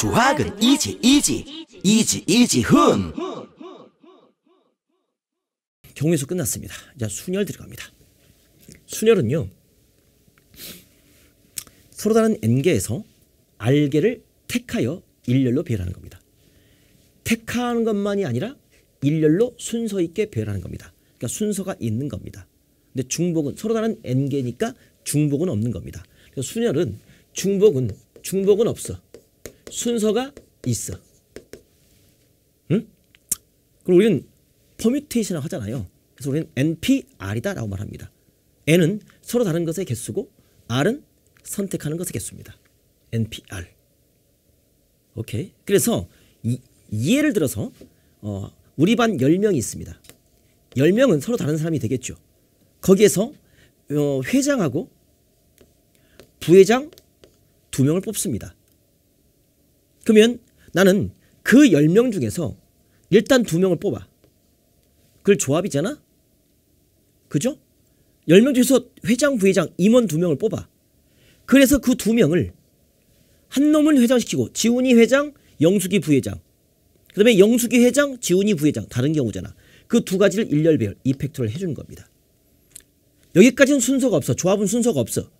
수학은 이지 훈. 경우의 수 끝났습니다. 이제 순열 들어갑니다. 순열은요, 서로 다른 n개에서 r개를 택하여 일렬로 배열하는 겁니다. 택하는 것만이 아니라 일렬로 순서 있게 배열하는 겁니다. 그러니까 순서가 있는 겁니다. 근데 중복은 서로 다른 n개니까 중복은 없는 겁니다. 그래서 순열은 중복은 없어. 순서가 있어. 응? 그리고 우리는 퍼뮤테이션을 하잖아요. 그래서 우리는 NPR이다 라고 말합니다. N은 서로 다른 것의 개수고 R은 선택하는 것의 개수입니다. NPR. 오케이. 그래서 예를 들어서 우리 반 10명이 있습니다. 10명은 서로 다른 사람이 되겠죠. 거기에서 회장하고 부회장 2명을 뽑습니다. 그러면 나는 그 10명 중에서 일단 2명을 뽑아. 그걸 조합이잖아? 그죠? 10명 중에서 회장, 부회장, 임원 2명을 뽑아. 그래서 그 2명을 한 놈은 회장시키고 지훈이 회장, 영숙이 부회장. 그 다음에 영숙이 회장, 지훈이 부회장. 다른 경우잖아. 그 두 가지를 일렬 배열, 이펙터를 해주는 겁니다. 여기까지는 순서가 없어. 조합은 순서가 없어.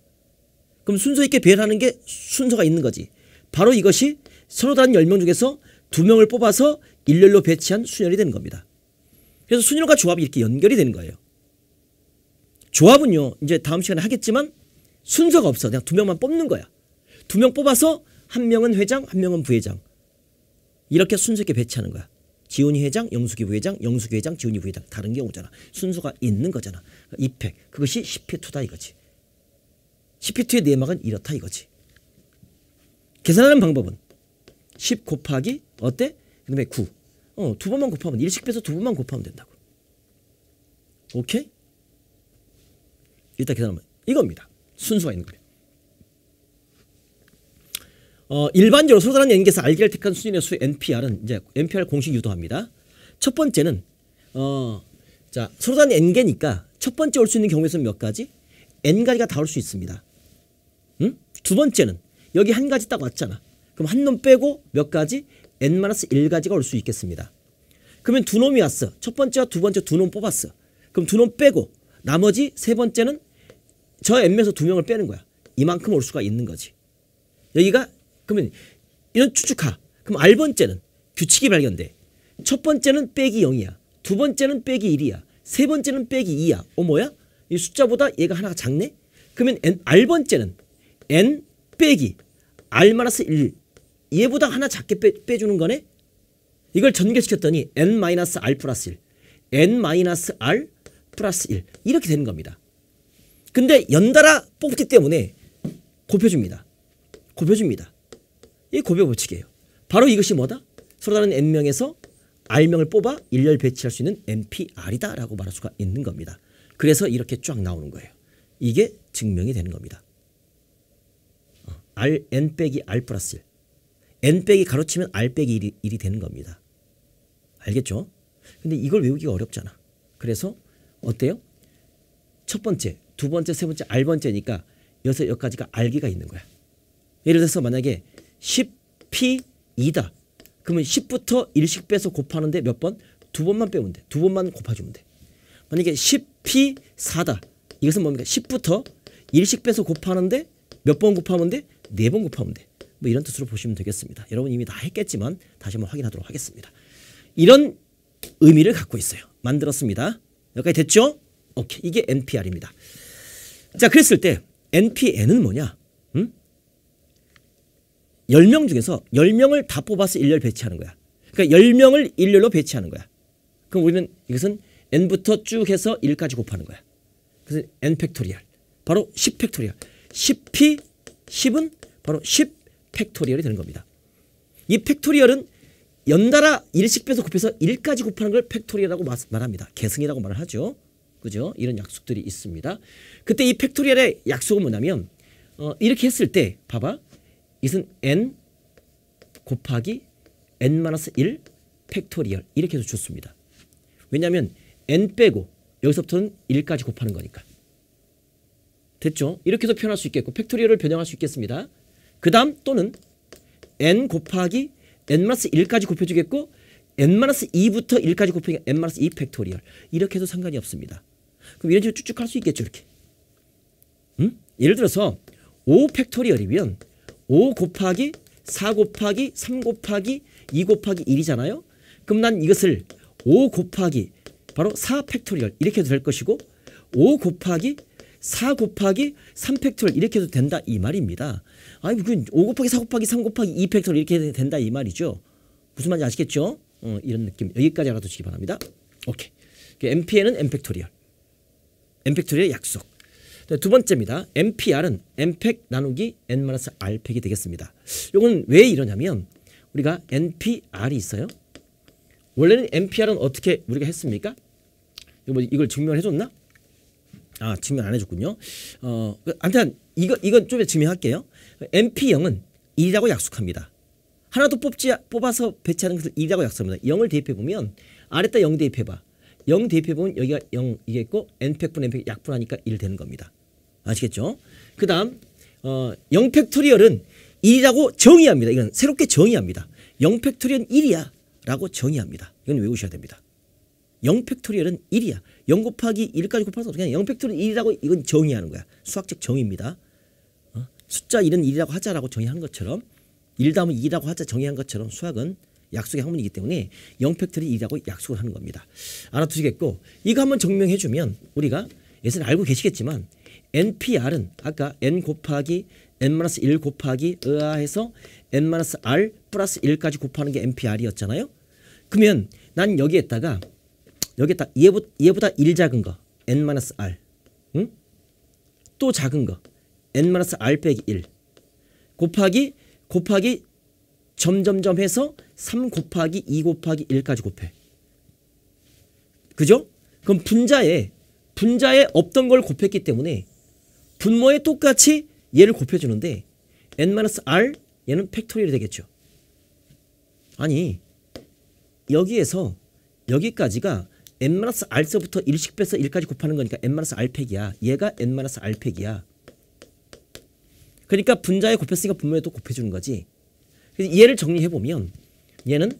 그럼 순서 있게 배열하는 게 순서가 있는 거지. 바로 이것이 서로 다른 10명 중에서 2명을 뽑아서 일렬로 배치한 순열이 되는 겁니다. 그래서 순열과 조합이 이렇게 연결이 되는 거예요. 조합은요, 이제 다음 시간에 하겠지만 순서가 없어. 그냥 2명만 뽑는 거야. 2명 뽑아서 한 명은 회장, 한 명은 부회장. 이렇게 순서 있게 배치하는 거야. 지훈이 회장, 영숙이 부회장, 영숙이 회장, 지훈이 부회장. 다른 경우잖아. 순서가 있는 거잖아. 이펙. 그것이 CP2다 이거지. CP2의 내막은 이렇다 이거지. 계산하는 방법은 10 곱하기 어때? 그 다음에 9. 2번만 곱하면 1씩 빼서 2번만 곱하면 된다고. 오케이? 일단 계산하면 이겁니다. 순서가 있는 거예요. 일반적으로 서로 다른 n개에서 r개를 택한 순위의 수 NPR은 이제 NPR 공식 유도합니다. 첫 번째는 자, 서로 다른 n개니까 첫 번째 올 수 있는 경우의 수는 몇 가지? n가지가 다 올 수 있습니다. 응? 두 번째는 여기 한 가지 딱 왔잖아. 그럼 한 놈 빼고 몇 가지? n-1가지가 올 수 있겠습니다. 그러면 두 놈이 왔어. 첫 번째와 두 번째 두 놈 뽑았어. 그럼 두 놈 빼고 나머지 세 번째는 저 n에서 2명을 빼는 거야. 이만큼 올 수가 있는 거지. 여기가 그러면 이런 추측하. 그럼 R번째는 규칙이 발견돼. 첫 번째는 빼기 0이야. 두 번째는 빼기 1이야. 세 번째는 빼기 2야. 뭐야? 이 숫자보다 얘가 하나가 작네? 그러면 R번째는 n 빼기 R-1 얘보다 하나 작게 빼주는 거네? 이걸 전개시켰더니 n-r 플러스 1 n-r 플러스 1 이렇게 되는 겁니다. 근데 연달아 뽑기 때문에 곱해줍니다. 이 곱해 법칙이에요. 바로 이것이 뭐다? 서로 다른 n명에서 r명을 뽑아 일렬 배치할 수 있는 NPR이다 라고 말할 수가 있는 겁니다. 그래서 이렇게 쫙 나오는 거예요. 이게 증명이 되는 겁니다. n 빼기 r 플러스 1 n 빼기 가로치면 r 빼기 1이 되는 겁니다. 알겠죠? 근데 이걸 외우기가 어렵잖아. 그래서 어때요? 첫 번째, 두 번째, 세 번째 r번째니까 여기까지가 r기가 있는 거야. 예를 들어서 만약에 10p2다. 그러면 10부터 1씩 빼서 곱하는데 몇 번? 2번만 빼면 돼. 2번만 곱해주면 돼. 만약에 10p4다. 이것은 뭡니까? 10부터 1씩 빼서 곱하는데 몇 번 곱하면 돼? 4번 곱하면 돼. 뭐 이런 뜻으로 보시면 되겠습니다. 여러분 이미 다 했겠지만 다시 한번 확인하도록 하겠습니다. 이런 의미를 갖고 있어요. 만들었습니다. 여기까지 됐죠? 오케이. 이게 NPR입니다. 자, 그랬을 때 NPN은 뭐냐? 10명 중에서 10명을 다 뽑아서 일렬 배치하는 거야. 그러니까 10명을 일렬로 배치하는 거야. 그럼 우리는 이것은 n부터 쭉 해서 1까지 곱하는 거야. 그래서 n 팩토리얼. 바로 10 팩토리얼. 10p 10은 바로 10 팩토리얼이 되는 겁니다. 이 팩토리얼은 연달아 1씩 빼서 곱해서 1까지 곱하는 걸 팩토리얼이라고 말합니다. 계승이라고 말을 하죠. 그죠? 이런 약속들이 있습니다. 그때 이 팩토리얼의 약속은 뭐냐면 이렇게 했을 때 봐봐. 이것은 n 곱하기 n-1 팩토리얼 이렇게 해서 좋습니다. 왜냐하면 n 빼고 여기서부터는 1까지 곱하는 거니까. 됐죠? 이렇게 해서 표현할 수 있겠고 팩토리얼을 변형할 수 있겠습니다. 그 다음 또는 n 곱하기 n-1까지 곱해주겠고 n-2부터 1까지 곱하기 n-2 팩토리얼 이렇게 해도 상관이 없습니다. 그럼 이런 식으로 쭉쭉 할 수 있겠죠. 이렇게. 예를 들어서 5 팩토리얼이면 5 곱하기 4 곱하기 3 곱하기 2 곱하기 1이잖아요. 그럼 난 이것을 5 곱하기 바로 4 팩토리얼 이렇게 해도 될 것이고 5 곱하기 4 곱하기 3 팩토리얼 이렇게 해도 된다 이 말입니다. 아니 5 곱하기 4 곱하기 3 곱하기 2 팩토리얼 이렇게 해도 된다 이 말이죠. 무슨 말인지 아시겠죠? 이런 느낌 여기까지 알아두시기 바랍니다. 오케이. MPN은 M 팩토리얼. M 팩토리얼의 약속. 두 번째입니다. MPR은 M팩 나누기 N-R팩이 되겠습니다. 이건 왜 이러냐면 우리가 NPR이 있어요. 원래는 NPR은 어떻게 우리가 했습니까? 이걸 증명을 해줬나? 아, 증명 안 해줬군요. 아무튼 이건 좀 증명할게요. NP0은 1이라고 약속합니다. 하나도 뽑아서 배치하는 것을 1이라고 약속합니다. 0을 대입해보면 아래다 0 대입해봐. 0 대입해보면 여기가 0 이게 있고 n팩분 n팩 약분하니까 1 되는 겁니다. 아시겠죠? 그 다음 0 팩토리얼은 1이라고 정의합니다. 이건 새롭게 정의합니다. 0 팩토리얼은 1이야 라고 정의합니다. 이건 외우셔야 됩니다. 0 팩토리얼은 1이야. 0 곱하기 1까지 곱해서 그냥 0 팩토리얼 1이라고 이건 정의하는 거야. 수학적 정의입니다. 숫자 1은 1이라고 하자라고 정의한 것처럼 1 다음은 2라고 하자 정의한 것처럼 수학은 약속의 학문이기 때문에 0 팩토리얼 1이라고 약속을 하는 겁니다. 알아두시겠고 이거 한번 증명해주면 우리가 예전에 알고 계시겠지만 NPR은 아까 n 곱하기 n-1 곱하기 해서 n-r 플러스 1까지 곱하는 게 NPR이었잖아요. 그러면 난 여기에다가 얘보다 1 작은 거 n-r 응? 또 작은 거 n-r 빼기 1 곱하기 점점점 해서 3 곱하기 2 곱하기 1까지 곱해. 그죠? 그럼 분자에 없던 걸 곱했기 때문에 분모에 똑같이 얘를 곱해주는데 n-r 얘는 팩토리얼이 되겠죠. 아니 여기에서 여기까지가 n-r서부터 1씩 빼서 1까지 곱하는 거니까 n-r 팩이야. 얘가 n-r 팩이야. 그러니까 분자에 곱했으니까 분모에도 곱해주는 거지. 그래서 얘를 정리해보면 얘는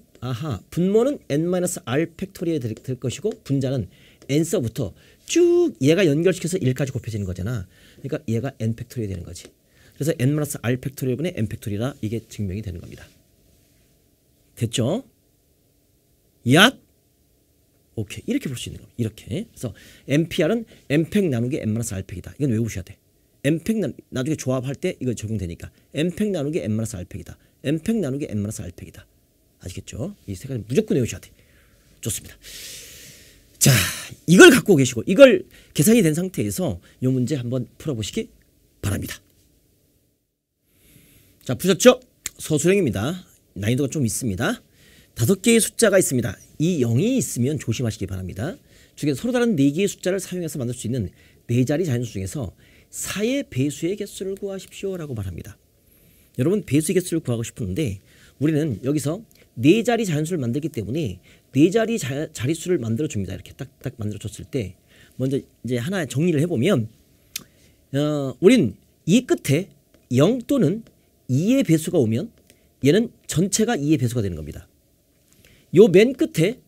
분모는 n-r 팩토리얼이 될 것이고 분자는 n서부터 쭉 얘가 연결시켜서 1까지 곱해지는 거잖아. 그러니까 얘가 n 팩토리얼이 되는 거지. 그래서 n-r 팩토리얼분의 n 팩토리얼이라 이게 증명이 되는 겁니다. 됐죠? 얏? 오케이. 이렇게 볼 수 있는 겁니다. 이렇게. 그래서 NPR은 M팩 나누기 n-r팩이다. 이건 외우셔야 돼. M팩 나중에 조합할 때 이거 적용되니까 M팩 나누기 n-r팩이다. M팩 나누기 n-r팩이다. 아시겠죠? 이 세 가지 무조건 외우셔야 돼. 좋습니다. 자, 이걸 갖고 계시고 이걸 계산이 된 상태에서 이 문제 한번 풀어보시기 바랍니다. 자, 푸셨죠? 서술형입니다. 난이도가 좀 있습니다. 5개의 숫자가 있습니다. 이 0이 있으면 조심하시기 바랍니다. 중에 서로 다른 4개의 숫자를 사용해서 만들 수 있는 4자리 자연수 중에서 4의 배수의 개수를 구하십시오 라고 말합니다. 여러분 배수의 개수를 구하고 싶은데 우리는 여기서 4자리 자연수를 만들기 때문에 4자리 자릿수를 만들어 줍니다. 이렇게 딱딱 만들어 줬을 때 먼저 이제 하나 정리를 해보면 우린 이 끝에 0 또는 2의 배수가 오면 얘는 전체가 2의 배수가 되는 겁니다. 요 맨 끝에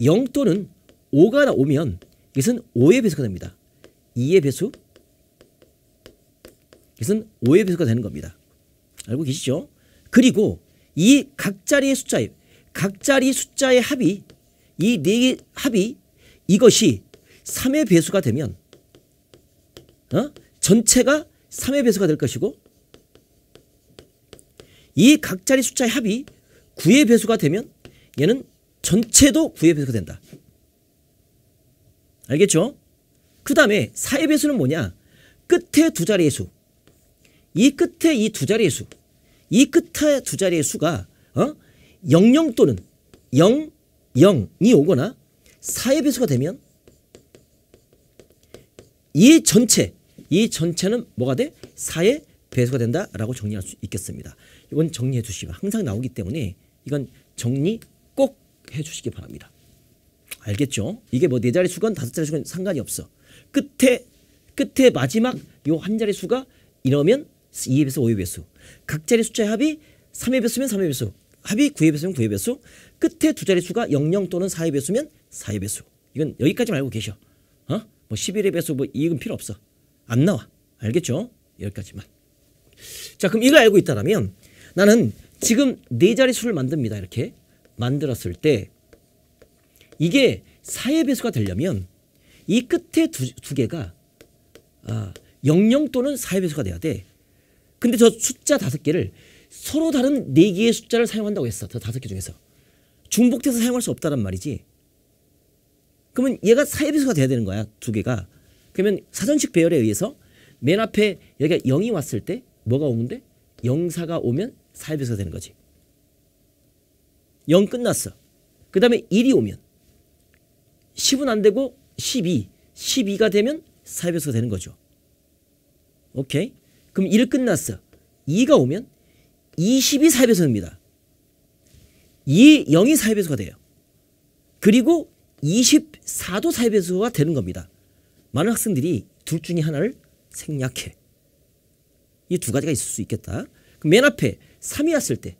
0 또는 5가 오면 이것은 5의 배수가 됩니다. 2의 배수 이것은 5의 배수가 되는 겁니다. 알고 계시죠? 그리고 이 각자리 숫자의 합이 이 4개 합이 이것이 3의 배수가 되면 전체가 3의 배수가 될 것이고 이 각자리 숫자의 합이 9의 배수가 되면 얘는 전체도 9의 배수가 된다. 알겠죠? 그 다음에 4의 배수는 뭐냐? 끝에 두 자리의 수. 이 끝에 이 두 자리의 수. 이 끝에 두 자리의 수가 00 또는 0, 0이 오거나 4의 배수가 되면 이 전체는 뭐가 돼? 4의 배수가 된다라고 정리할 수 있겠습니다. 이건 정리해 주시면 항상 나오기 때문에 이건 정리 꼭 해주시기 바랍니다. 알겠죠? 이게 뭐 4자리 수건 5자리 수건 상관이 없어. 끝에 마지막 요 한 자리 수가 이러면 2의 배수 5의 배수. 각 자리 숫자의 합이 3의 배수면 3의 배수, 합이 9의 배수면 9의 배수, 끝에 두 자릿수가 00 또는 4의 배수면 4의 배수. 이건 여기까지만 알고 계셔. 뭐 11의 배수 뭐 이건 필요 없어. 안 나와. 알겠죠? 여기까지만. 자, 그럼 이걸 알고 있다라면 나는 지금 네 자릿수를 만듭니다. 이렇게 만들었을 때 이게 4의 배수가 되려면 이 끝에 두 개가 00 또는 4의 배수가 돼야 돼. 근데 저 숫자 5개를 서로 다른 4개의 숫자를 사용한다고 했어. 저 5개 중에서. 중복돼서 사용할 수 없다란 말이지. 그러면 얘가 4의 배수가 돼야 되는 거야. 두 개가. 그러면 사전식 배열에 의해서 맨 앞에 여기가 0이 왔을 때 뭐가 오면 돼? 0, 4가 오면 4의 배수가 되는 거지. 0 끝났어. 그 다음에 1이 오면 10은 안 되고 12, 12가 되면 4의 배수가 되는 거죠. 오케이? 그럼 1 끝났어. 2가 오면 20이 4의 배수입니다. 0이 4의 배수가 돼요. 그리고 24도 4의 배수가 되는 겁니다. 많은 학생들이 둘 중에 하나를 생략해. 이 두 가지가 있을 수 있겠다. 그럼 맨 앞에 3이 왔을 때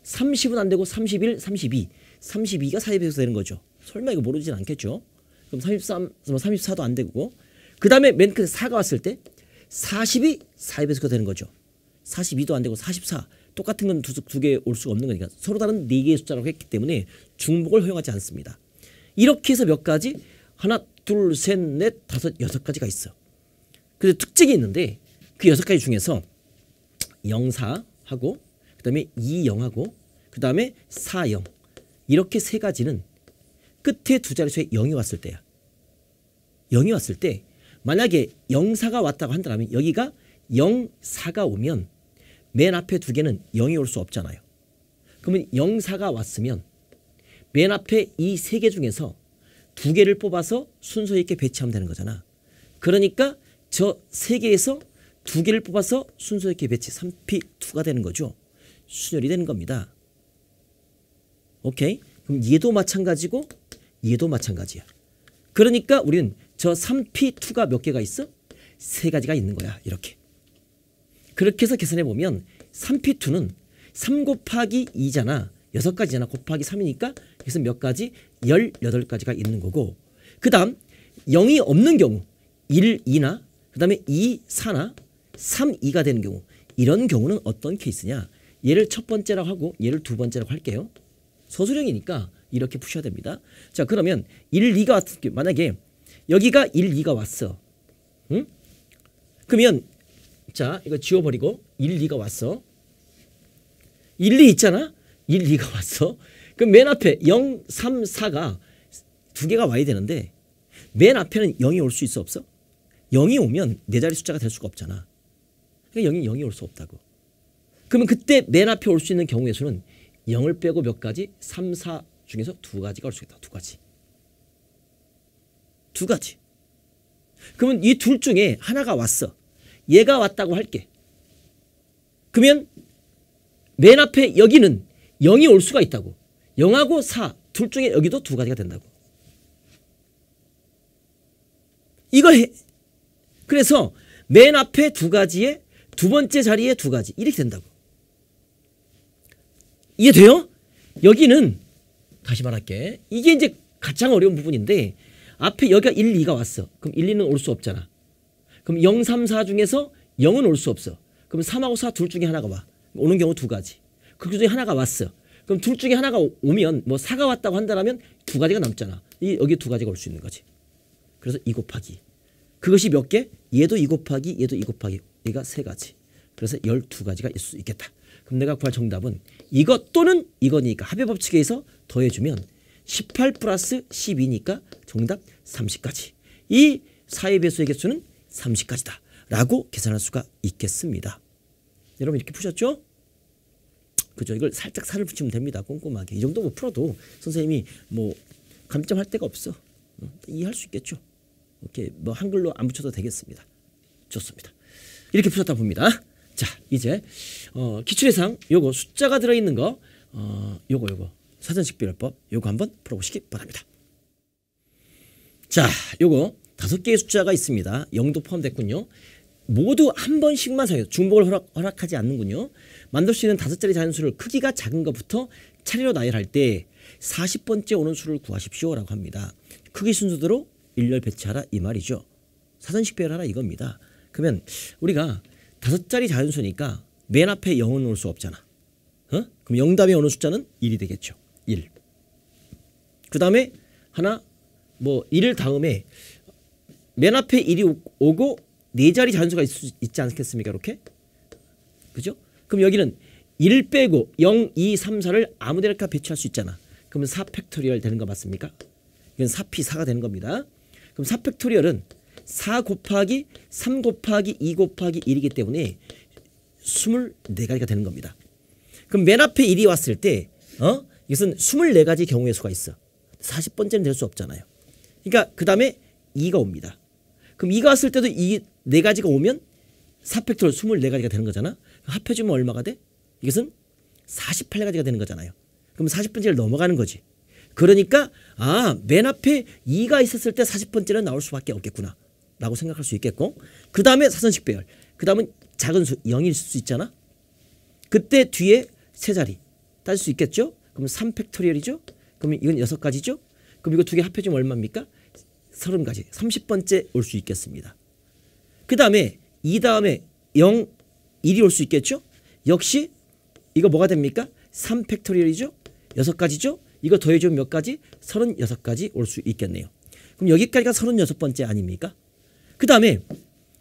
30은 안 되고 31, 32, 32가 4의 배수가 되는 거죠. 설마 이거 모르진 않겠죠. 그럼 33, 34도 안 되고 그 다음에 맨 끝에 4가 왔을 때 40이 4의 배수가 되는 거죠. 42도 안 되고 44 똑같은 건 두 개 올 수가 없는 거니까 서로 다른 4개의 숫자라고 했기 때문에 중복을 허용하지 않습니다. 이렇게 해서 몇 가지? 하나, 둘, 셋, 넷, 다섯, 6가지가 있어. 그래서 특징이 있는데 그 6가지 중에서 0, 4하고 그 다음에 2, 0하고 그 다음에 4, 0 이렇게 세 가지는 끝에 두 자릿수에 0이 왔을 때야. 0이 왔을 때 만약에 0, 4가 왔다고 한다면 여기가 0, 4가 오면 맨 앞에 두 개는 0이 올 수 없잖아요. 그러면 0, 4가 왔으면 맨 앞에 이 세 개 중에서 두 개를 뽑아서 순서 있게 배치하면 되는 거잖아. 그러니까 저 세 개에서 두 개를 뽑아서 순서 있게 배치 3P2가 되는 거죠. 순열이 되는 겁니다. 오케이? 그럼 얘도 마찬가지고 얘도 마찬가지야. 그러니까 우리는 저 3P2가 몇 개가 있어? 3가지가 있는 거야. 이렇게. 그렇게 해서 계산해 보면 3P2는 3 곱하기 2잖아. 6가지잖아. 곱하기 3이니까 그래서 몇 가지? 18가지가 있는 거고 그 다음 0이 없는 경우 1, 2나 그 다음에 2, 4나 3, 2가 되는 경우 이런 경우는 어떤 케이스냐. 얘를 첫 번째라고 하고 얘를 두 번째라고 할게요. 서술형이니까 이렇게 푸셔야 됩니다. 자, 그러면 1, 2가 왔을 때 만약에 여기가 1, 2가 왔어. 응? 그러면 자, 이거 지워버리고 1, 2가 왔어. 1, 2 있잖아. 1, 2가 왔어. 그럼 맨 앞에 0, 3, 4가 두 개가 와야 되는데 맨 앞에는 0이 올 수 있어 없어? 0이 오면 네 자리 숫자가 될 수가 없잖아. 그러니까 0이 올 수 없다고. 그러면 그때 맨 앞에 올 수 있는 경우의 수는 0을 빼고 몇 가지? 3, 4 중에서 2가지가 올 수 있다. 2가지. 2가지. 그러면 이 둘 중에 하나가 왔어. 얘가 왔다고 할게. 그러면 맨 앞에 여기는 0이 올 수가 있다고. 0하고 4 둘 중에 여기도 2가지가 된다고. 이거 해. 그래서 맨 앞에 2가지에 두 번째 자리에 2가지 이렇게 된다고. 이해돼요? 여기는 다시 말할게. 이게 이제 가장 어려운 부분인데 앞에 여기가 1, 2가 왔어. 그럼 1, 2는 올 수 없잖아. 그럼 0, 3, 4 중에서 0은 올 수 없어. 그럼 3하고 4 둘 중에 하나가 와. 오는 경우 2가지. 그 중에 하나가 왔어. 그럼 둘 중에 하나가 오면 뭐 4가 왔다고 한다면 2가지가 남잖아. 여기 2가지가 올 수 있는 거지. 그래서 2 곱하기. 그것이 몇 개? 얘도 2 곱하기, 얘도 2 곱하기. 얘가 3가지. 그래서 12가지가 있을 수 있겠다. 그럼 내가 구할 정답은 이것 또는 이거니까 합의 법칙에 의해서 더해주면 18 플러스 12니까 정답 30가지. 이 4의 배수의 개수는 30가지다. 라고 계산할 수가 있겠습니다. 여러분 이렇게 푸셨죠? 그죠? 이걸 살짝 살을 붙이면 됩니다. 꼼꼼하게. 이 정도 뭐 풀어도 선생님이 뭐 감점할 데가 없어. 이해할 수 있겠죠? 이렇게 뭐 한글로 안 붙여도 되겠습니다. 좋습니다. 이렇게 푸셨다 봅니다. 자, 이제 기출예상 요거 숫자가 들어있는 거 요거 사전식 비율법 요거 한번 풀어보시기 바랍니다. 자, 요거 5개의 숫자가 있습니다. 0도 포함됐군요. 모두 한 번씩만 사용해요. 중복을 허락하지 않는군요. 만들 수 있는 5자리 자연수를 크기가 작은 것부터 차례로 나열할 때 40번째 오는 수를 구하십시오라고 합니다. 크기 순서대로 일렬 배치하라 이 말이죠. 사전식 배열하라 이겁니다. 그러면 우리가 5자리 자연수니까 맨 앞에 0은 올 수 없잖아. 그럼 0 다음에 오는 숫자는 1이 되겠죠. 1. 그 다음에 하나 뭐 1 다음에 맨 앞에 1이 오고 4자리 자연수가 있지 않겠습니까? 이렇게. 그죠? 그럼 여기는 1 빼고 0, 2, 3, 4를 아무데나 배치할 수 있잖아. 그러면 4 팩토리얼 되는 거 맞습니까? 이건 4p 4가 되는 겁니다. 그럼 4 팩토리얼은 4 곱하기 3 곱하기 2 곱하기 1이기 때문에 24가지가 되는 겁니다. 그럼 맨 앞에 1이 왔을 때 이것은 24가지 경우의 수가 있어. 40번째는 될 수 없잖아요. 그러니까 그 다음에 2가 옵니다. 그럼 2가 왔을 때도 이 4가지가 오면 4팩토리얼 24가지가 되는 거잖아. 합해주면 얼마가 돼? 이것은 48가지가 되는 거잖아요. 그럼 40번째를 넘어가는 거지. 그러니까 맨 앞에 2가 있었을 때 40번째는 나올 수밖에 없겠구나 라고 생각할 수 있겠고, 그 다음에 사선식 배열, 그 다음은 작은 수 0일 수 있잖아. 그때 뒤에 세 자리 따질 수 있겠죠. 그럼 3팩토리얼이죠. 그러면 이건 6가지죠. 그럼 이거 두 개 합해주면 얼마입니까? 30가지 30번째 올 수 있겠습니다. 그 다음에 2 다음에 0, 1이 올 수 있겠죠. 역시 이거 뭐가 됩니까? 3팩토리얼이죠. 6가지죠. 이거 더해주면 몇 가지? 36가지 올 수 있겠네요. 그럼 여기까지가 36번째 아닙니까? 그 다음에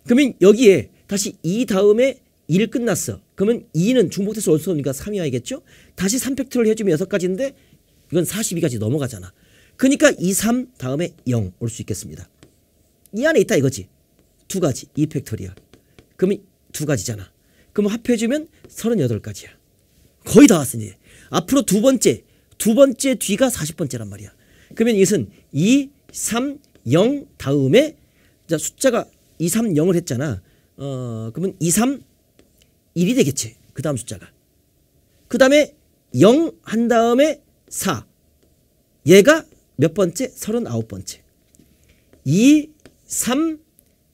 그러면 여기에 다시 2 다음에 1 끝났어. 그러면 2는 중복돼서 올 수 없으니까 3이 와야겠죠. 다시 3팩토리얼 해주면 6가지인데 이건 42가지 넘어가잖아. 그러니까 2, 3 다음에 0 올 수 있겠습니다. 이 안에 있다 이거지. 2가지 2팩토리얼. 그러면 2가지잖아. 그럼 합해주면 38가지야. 거의 다 왔어 이제. 앞으로 두 번째 뒤가 40번째란 말이야. 그러면 이것은 2, 3, 0 다음에 자 숫자가 2, 3, 0을 했잖아. 그러면 2, 3, 1이 되겠지. 그 다음 숫자가. 그 다음에 0 한 다음에 4. 얘가 몇 번째? 39번째. 2, 3,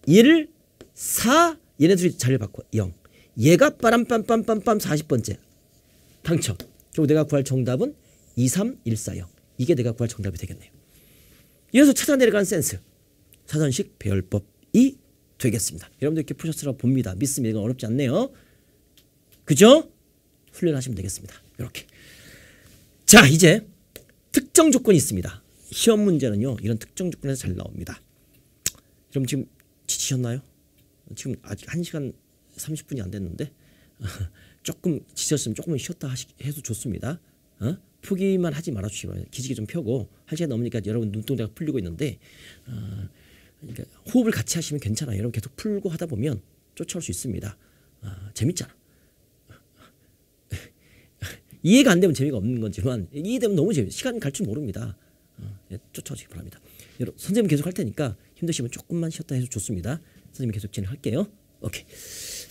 1, 4 얘네들이 자리를 바꿔 0. 얘가 빠람빰빰빰빰 40번째. 당첨. 그리고 내가 구할 정답은 2, 3, 1, 4, 0. 이게 내가 구할 정답이 되겠네요. 이래서 찾아내려가는 센스. 사전식 배열법이 되겠습니다. 여러분들 이렇게 푸셨으라고 봅니다. 믿습니다. 이건 어렵지 않네요. 그죠? 훈련하시면 되겠습니다. 이렇게. 자, 이제 특정 조건이 있습니다. 시험 문제는요. 이런 특정 조건에서 잘 나옵니다. 그럼 지금 지치셨나요? 지금 아직 1시간 30분이 안 됐는데 조금 지쳤으면 조금만 쉬었다 해도 좋습니다. 포기만 하지 말아주시기 바랍니다. 기지개 좀 펴고 1시간 넘으니까 여러분 눈동자가 풀리고 있는데 그러니까 호흡을 같이 하시면 괜찮아요. 여러분 계속 풀고 하다 보면 쫓아올 수 있습니다. 재밌잖아. 이해가 안 되면 재미가 없는 거지만 이해되면 너무 재밌어요. 시간 갈 줄 모릅니다. 쫓아오시기 바랍니다. 여러분 선생님 계속 할 테니까 힘드시면 조금만 쉬었다 해도 좋습니다. 선생님 계속 진행할게요. 오케이.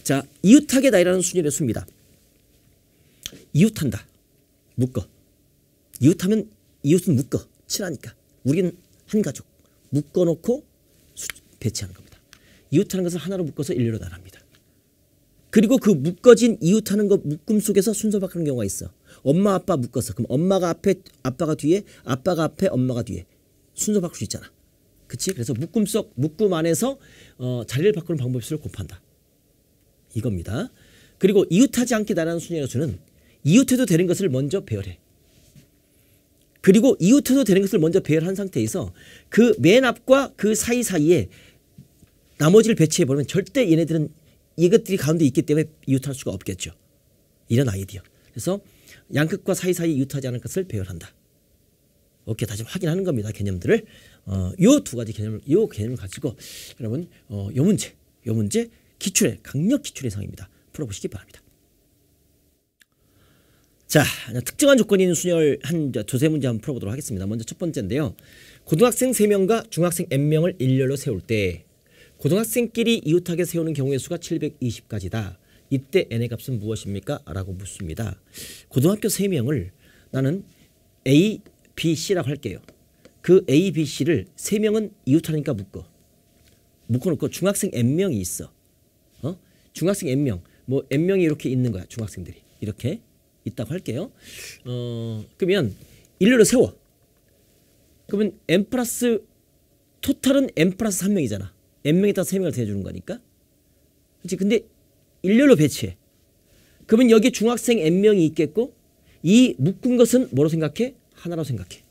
자, 이웃하게 나이라는 순열의 수입니다. 이웃한다. 묶어. 이웃하면 이웃은 묶어. 친하니까. 우리는 한 가족. 묶어놓고 배치하는 겁니다. 이웃하는 것을 하나로 묶어서 일렬로 나갑니다. 그리고 그 묶어진 이웃하는 것 묶음 속에서 순서 바꾸는 경우가 있어. 엄마 아빠 묶었어. 그럼 엄마가 앞에 아빠가 뒤에 아빠가 앞에 엄마가 뒤에 순서 바꿀 수 있잖아. 그치? 그래서 묶음 안에서 자리를 바꾸는 방법수를 곱한다. 이겁니다. 그리고 이웃하지 않게 나라는 순열의 수는 이웃해도 되는 것을 먼저 배열해. 그리고 이웃해도 되는 것을 먼저 배열한 상태에서 그 맨 앞과 그 사이사이에 나머지를 배치해버리면 절대 얘네들은 이것들이 가운데 있기 때문에 이웃할 수가 없겠죠. 이런 아이디어. 그래서 양끝과 사이사이 이웃하지 않을 것을 배열한다. 오케이, 다시 확인하는 겁니다. 개념들을. 요 두 가지 개념을 가지고 여러분 요 문제 기출에 강력 기출 예상입니다. 풀어보시기 바랍니다. 자, 특정한 조건이 있는 순열 한 두세 문제 한번 풀어보도록 하겠습니다. 먼저 첫 번째인데요. 고등학생 3명과 중학생 n명을 일렬로 세울 때 고등학생끼리 이웃하게 세우는 경우의 수가 720가지다. 이때 n의 값은 무엇입니까? 라고 묻습니다. 고등학교 3명을 나는 A, B, C라고 할게요. 그 A, B, C를 3명은 이웃하니까 묶어놓고 중학생 n명이 있어. 중학생 n명, 뭐 n명이 이렇게 있는 거야. 중학생들이 이렇게 있다고 할게요. 그러면 일렬로 세워. 그러면 n 플러스 토탈은 n 플러스 3명이잖아. n명에다 3명을 대주는 거니까. 그렇지? 근데 일렬로 배치해. 그러면 여기 중학생 n명이 있겠고 이 묶은 것은 뭐로 생각해? 하나로 생각해.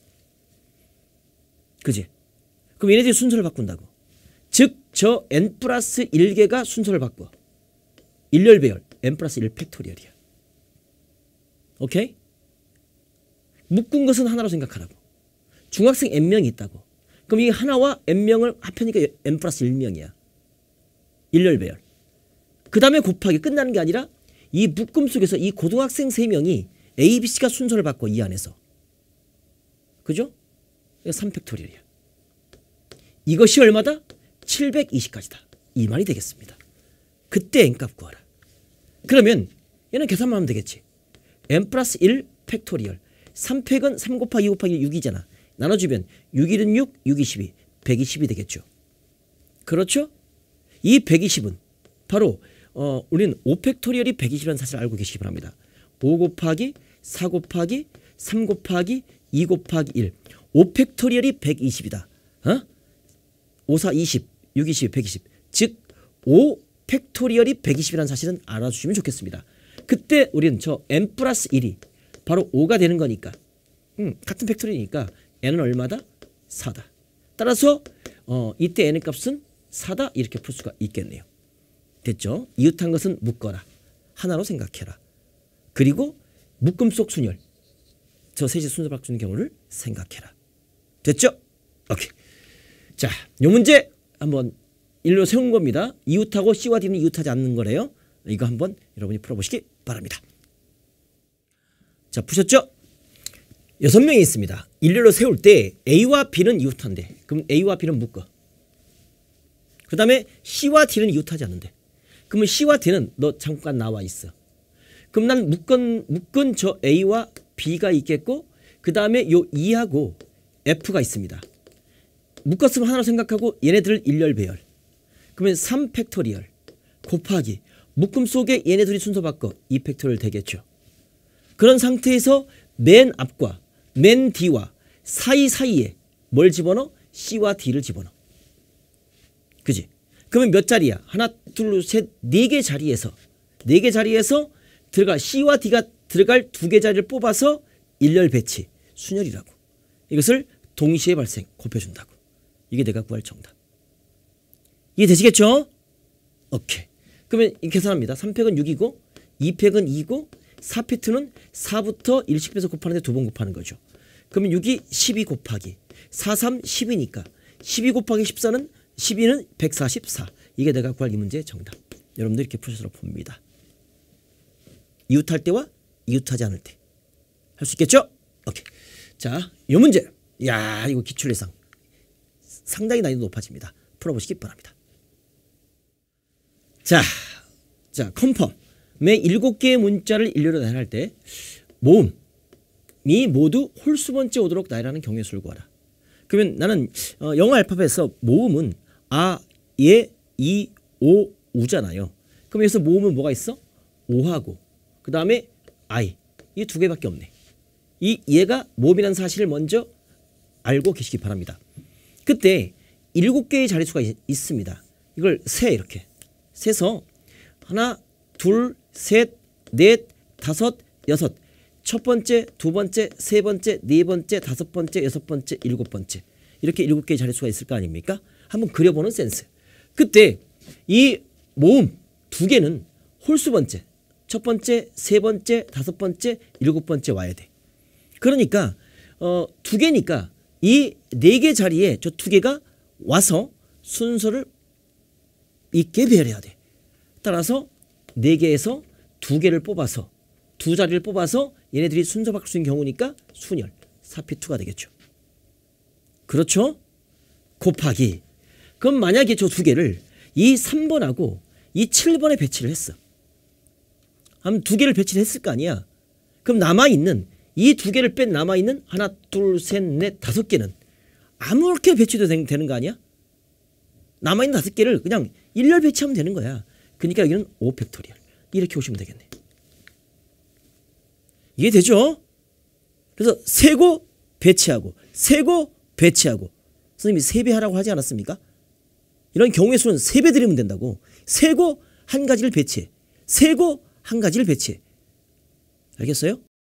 그지? 그럼 얘네들이 순서를 바꾼다고. 즉 저 n 플러스 1개가 순서를 바꿔. 일렬 배열 n 플러스 1 팩토리얼이야. 오케이? 묶은 것은 하나로 생각하라고. 중학생 n명이 있다고. 그럼 이 하나와 n명을 합하니까 n 플러스 1명이야. 일렬 배열. 그 다음에 곱하기 끝나는 게 아니라 이 묶음 속에서 이 고등학생 3명이 A, B, C가 순서를 바꿔 이 안에서. 그죠? 3팩토리얼이야. 이것이 얼마다? 720까지다. 이 말이 되겠습니다. 그때 n값 구하라. 그러면 얘는 계산만 하면 되겠지. n 플러스 1 팩토리얼. 3팩은 3 곱하기 2 곱하기 6이잖아. 나눠주면 6일은 6, 6이 12. 120이 되겠죠. 그렇죠? 이 120은 바로 우리는 5팩토리얼이 120이라는 사실을 알고 계시기 바랍니다. 5 곱하기 4 곱하기 3 곱하기 2 곱하기 1. 5팩토리얼이 120이다. 5, 4, 20, 6, 20, 120. 즉 5팩토리얼이 120이라는 사실은 알아주시면 좋겠습니다. 그때 우리는 저 n 플러스 1이 바로 5가 되는 거니까 같은 팩토리니까 n은 얼마다? 4다. 따라서 이때 n의 값은 4다 이렇게 풀 수가 있겠네요. 됐죠? 이웃한 것은 묶어라. 하나로 생각해라. 그리고 묶음 속 순열. 저 셋이 순서 바꾸는 경우를 생각해라. 됐죠? 오케이. 자, 요 문제 한번 일로 세운 겁니다. 이웃하고 C와 D는 이웃하지 않는 거래요. 이거 한번 여러분이 풀어보시기 바랍니다. 자, 푸셨죠? 6명이 있습니다. 일렬로 세울 때 A와 B는 이웃한데 그럼 A와 B는 묶어. 그 다음에 C와 D는 이웃하지 않는데 그러면 C와 D는 너 잠깐 나와 있어. 그럼 난 묶은 저 A와 B가 있겠고 그 다음에 요 E하고 F가 있습니다. 묶었으면 하나로 생각하고 얘네들을 일렬 배열. 그러면 3팩토리얼 곱하기 묶음 속에 얘네들이 순서 바꿔 2팩토리얼 되겠죠. 그런 상태에서 맨 앞과 맨 뒤와 사이사이에 뭘 집어넣어? C와 D를 집어넣어. 그지? 그러면 몇 자리야? 하나, 둘, 셋, 4개 자리에서 4개 자리에서 들어갈 C와 D가 들어갈 2개 자리를 뽑아서 일렬 배치, 순열이라고. 이것을 동시에 발생, 곱해준다고. 이게 내가 구할 정답. 이해되시겠죠? 오케이. 그러면 계산합니다. 3팩은 6이고 2팩은 2고 4팩트는 4부터 1씩 빼서 곱하는데 2번 곱하는 거죠. 그러면 6이 12 곱하기 4, 3, 10이니까 12 곱하기 14는 12는 144. 이게 내가 구할 이 문제의 정답. 여러분들 이렇게 푸셔서 봅니다. 이웃할 때와 이웃하지 않을 때. 할 수 있겠죠? 오케이. 자, 이 문제. 야, 이거 기출 예상. 상당히 난이도 높아집니다. 풀어보시기 바랍니다. 자, 컨펌의 7개의 문자를 일렬로 나열할 때 모음이 모두 홀수번째 오도록 나열하는 경우의 수를 구하라. 그러면 나는 영어 알파벳에서 모음은 아, 예, 이, 오, 우잖아요. 그럼 여기서 모음은 뭐가 있어? 오하고 그 다음에 아이. 이 2개밖에 없네. 이 얘가 모음이라는 사실을 먼저 알고 계시기 바랍니다. 그때 7개의 자릿수가 있습니다. 이걸 세 이렇게 세서 하나, 둘, 셋, 넷, 다섯, 여섯. 첫 번째, 두 번째, 세 번째, 네 번째, 다섯 번째, 여섯 번째, 일곱 번째. 이렇게 7개의 자릿수가 있을 거 아닙니까? 한번 그려보는 센스. 그때 이 모음 2개는 홀수 번째. 첫 번째, 세 번째, 다섯 번째, 일곱 번째 와야 돼. 그러니까 2개니까 이 4개 자리에 저 2개가 와서 순서를 있게 배열해야 돼. 따라서 4개에서 2개를 뽑아서 2자리를 뽑아서 얘네들이 순서 바꿀 수 있는 경우니까 순열 4P2가 되겠죠. 그렇죠? 곱하기. 그럼 만약에 저 2개를 이 3번하고 이 7번에 배치를 했어. 그럼 2개를 배치를 했을 거 아니야. 그럼 남아있는 이 2개를 뺀 남아있는 하나, 둘, 셋, 넷, 5개는 아무렇게 배치도 되는 거 아니야? 남아있는 5개를 그냥 일렬 배치하면 되는 거야. 그러니까 여기는 5 팩토리얼. 이렇게 오시면 되겠네. 이해되죠? 그래서 세고 배치하고 세고 배치하고 선생님이 3배 하라고 하지 않았습니까? 이런 경우의 수는 3배 들이면 된다고. 세고 한 가지를 배치해. 세고 한 가지를 배치해. 알겠어요?